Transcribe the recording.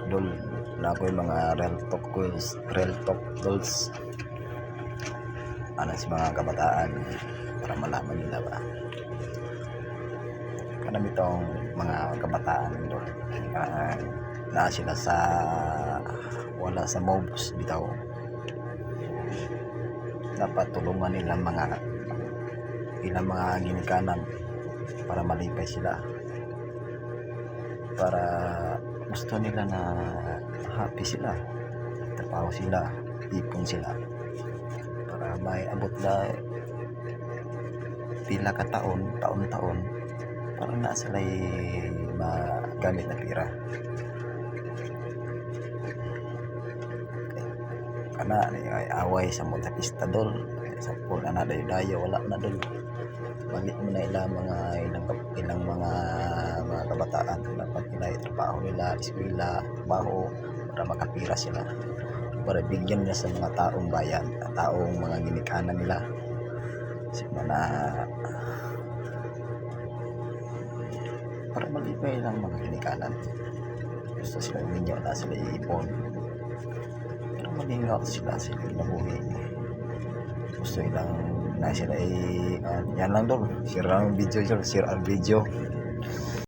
dol na ko yung mga real talk dolls ano si mga kabataan para malaman nila ba kanami itong mga kabataan dol na sila sa wala sa mobs bitaw dapat tulungan nilang ilang mga ginikanan para malipay sila para gusto nila na happy sila trabaho sila ipon sila para may abot na pila ka taon para na sila magamit na pira kana ay away sa mga pista dol sa pool na dayo wala na dol balik mo na ilang mga kabataan dapat nila itrabaho nila eskwela trabaho para makapira sila para bigyan nila sa mga taong bayan taong mga ginikanan nila sa mga para malipay lang mga ginikanan gusto sila ninyo na sila iipon para malingaw sila nabuhi gusto ilang na sila yan lang dol share ang video